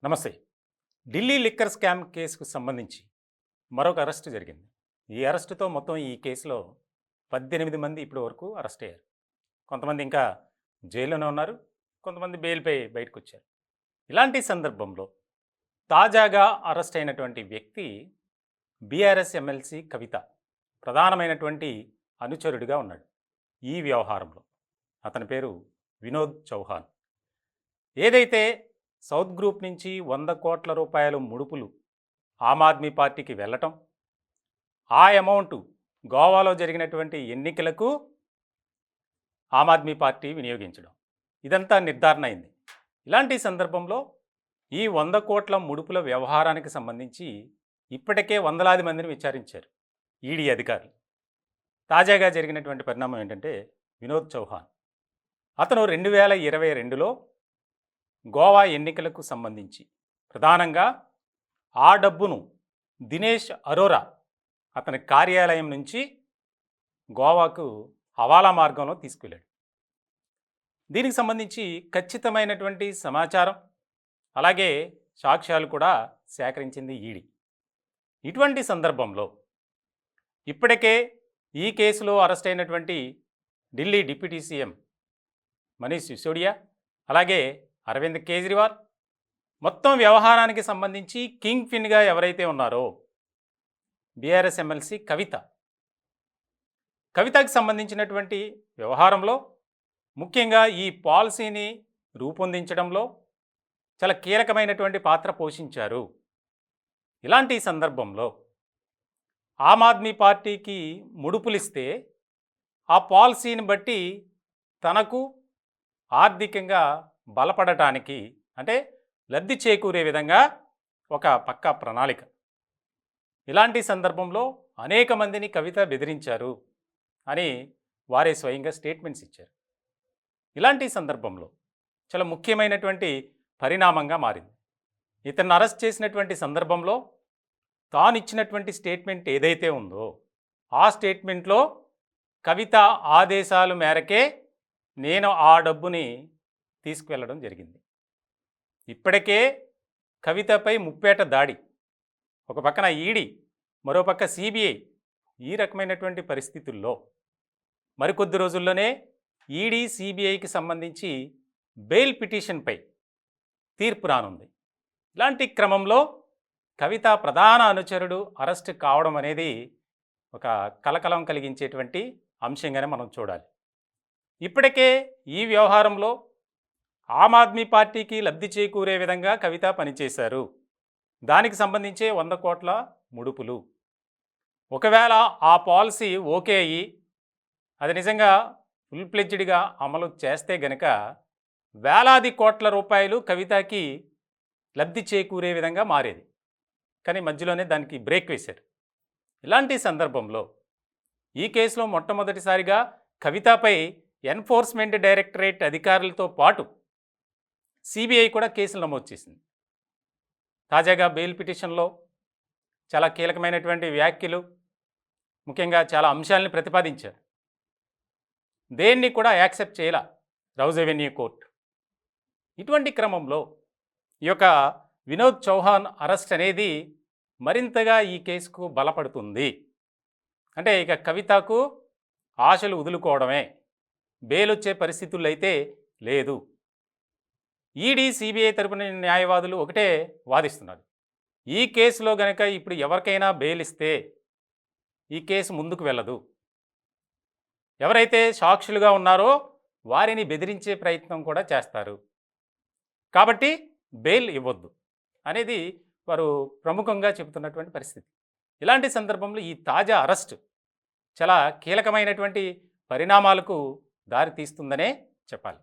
నమస్తే. Delhi liquor scam కేసుకు సంబంధించి మరొక అరెస్టు జరిగింది. ఈ అరెస్టుతో మొత్తం ఈ కేసులో 18 మంది ఇప్పటి వరకు అరెస్ట్ అయ్యారు. కొంతమంది ఇంకా జైల్లోనే ఉన్నారు. కొంతమంది బెయిల్పై బయటకొచ్చారు. ఇలాంటి సందర్భంలో తాజాగా అరెస్ట్ అయినటువంటి వ్యక్తి బీఆర్ఎస్ ఎమ్మెల్సీ కవిత ప్రధానమైనటువంటి అనుచరుడిగా ఉన్నాడు ఈ వ్యవహారంలో. అతని పేరు వినోద్ చౌహాన్. ఏదైతే సౌత్ గ్రూప్ నుంచి 100 కోట్ల రూపాయలు ముడుపులు ఆమ్ ఆద్మీ పార్టీకి వెళ్ళటం, ఆ అమౌంట్ గోవాలో జరిగినటువంటి ఎన్నికలకు ఆమ్ ఆద్మీ పార్టీ వినియోగించడం, ఇదంతా నిర్ధారణ అయింది. ఇలాంటి సందర్భంలో ఈ 100 కోట్ల ముడుపుల వ్యవహారానికి సంబంధించి ఇప్పటికే వందలాది మందిని విచారించారు ఈడీ అధికారులు. తాజాగా జరిగినటువంటి పరిణామం ఏంటంటే వినోద్ చౌహాన్ అతను 2022లో గోవా ఎన్నికలకు సంబంధించి ప్రధానంగా ఆ డబ్బును దినేష్ అరోరా అతని కార్యాలయం నుంచి గోవాకు హవాలా మార్గంలో తీసుకెళ్ళాడు. దీనికి సంబంధించి ఖచ్చితమైనటువంటి సమాచారం అలాగే సాక్ష్యాలు కూడా సేకరించింది ఈడీ. ఇటువంటి సందర్భంలో ఇప్పటికే ఈ కేసులో అరెస్ట్ అయినటువంటి ఢిల్లీ డిప్యూటీ సీఎం మనీష్ సిసోడియా అలాగే అరవింద్ కేజ్రీవాల్ మొత్తం వ్యవహారానికి సంబంధించి కింగ్ పిన్గా ఎవరైతే ఉన్నారో బీఆర్ఎస్ ఎమ్మెల్సీ కవితకి సంబంధించినటువంటి వ్యవహారంలో ముఖ్యంగా ఈ పాలసీని రూపొందించడంలో చాలా కీలకమైనటువంటి పాత్ర పోషించారు. ఇలాంటి సందర్భంలో ఆమ్ ఆద్మీ పార్టీకి ముడుపులిస్తే ఆ పాలసీని బట్టి తనకు ఆర్థికంగా బలపడటానికి అంటే లబ్ధి చేకూరే విధంగా ఒక పక్కా ప్రణాళిక. ఇలాంటి సందర్భంలో అనేక మందిని కవిత బెదిరించారు అని వారే స్వయంగా స్టేట్మెంట్స్ ఇచ్చారు. ఇలాంటి సందర్భంలో చాలా ముఖ్యమైనటువంటి పరిణామంగా మారింది. ఇతన్ని అరెస్ట్ చేసినటువంటి సందర్భంలో తాను ఇచ్చినటువంటి స్టేట్మెంట్ ఏదైతే ఉందో ఆ స్టేట్మెంట్లో కవిత ఆదేశాల మేరకే నేను ఆ డబ్బుని తీసుకువెళ్ళడం జరిగింది. ఇప్పటికే కవితపై ముప్పేట దాడి, ఒక పక్కన ఈడీ, మరో పక్క సిబిఐ. ఈ రకమైనటువంటి పరిస్థితుల్లో మరికొద్ది రోజుల్లోనే ఈడీ సిబిఐకి సంబంధించి బెయిల్ పిటిషన్పై తీర్పు రానుంది. ఇలాంటి క్రమంలో కవిత ప్రధాన అనుచరుడు అరెస్ట్ కావడం అనేది ఒక కలకలం కలిగించేటువంటి అంశంగానే మనం చూడాలి. ఇప్పటికే ఈ వ్యవహారంలో ఆమ్ ఆద్మీ పార్టీకి లబ్ధి చేకూరే విధంగా కవిత పనిచేశారు. దానికి సంబంధించే 100 కోట్ల ముడుపులు. ఒకవేళ ఆ పాలసీ ఓకే అయ్యి అది నిజంగా ఫుల్ ప్లెడ్జ్డ్గా అమలు చేస్తే గనక వేలాది కోట్ల రూపాయలు కవితకి లబ్ధి చేకూరే విధంగా మారేది. కానీ మధ్యలోనే దానికి బ్రేక్ వేశారు. ఇలాంటి సందర్భంలో ఈ కేసులో మొట్టమొదటిసారిగా కవితపై ఎన్ఫోర్స్మెంట్ డైరెక్టరేట్ అధికారులతో పాటు సిబిఐ కూడా కేసులు నమోదు చేసింది. తాజాగా బెయిల్ పిటిషన్లో చాలా కీలకమైనటువంటి వ్యాఖ్యలు, ముఖ్యంగా చాలా అంశాలని ప్రతిపాదించారు. దేన్ని కూడా యాక్సెప్ట్ చేయాల రౌజ్ అవెన్యూ కోర్టు. ఇటువంటి క్రమంలో ఈ యొక్క వినోద్ చౌహాన్ అరెస్ట్ అనేది మరింతగా ఈ కేసుకు బలపడుతుంది. అంటే ఇక కవితకు ఆశలు వదులుకోవడమే, బెయిల్ వచ్చే పరిస్థితుల్లో అయితే లేదు. ఈడీ సిబిఐ తరపున న్యాయవాదులు ఒకటే వాదిస్తున్నారు. ఈ కేసులో గనక ఇప్పుడు ఎవరికైనా బెయిల్ ఇస్తే ఈ కేసు ముందుకు వెళ్ళదు. ఎవరైతే సాక్షులుగా ఉన్నారో వారిని బెదిరించే ప్రయత్నం కూడా చేస్తారు. కాబట్టి బెయిల్ ఇవ్వద్దు అనేది వారు ప్రముఖంగా చెబుతున్నటువంటి పరిస్థితి. ఇలాంటి సందర్భంలో ఈ తాజా అరెస్ట్ చాలా కీలకమైనటువంటి పరిణామాలకు దారి తీస్తుందనే చెప్పాలి.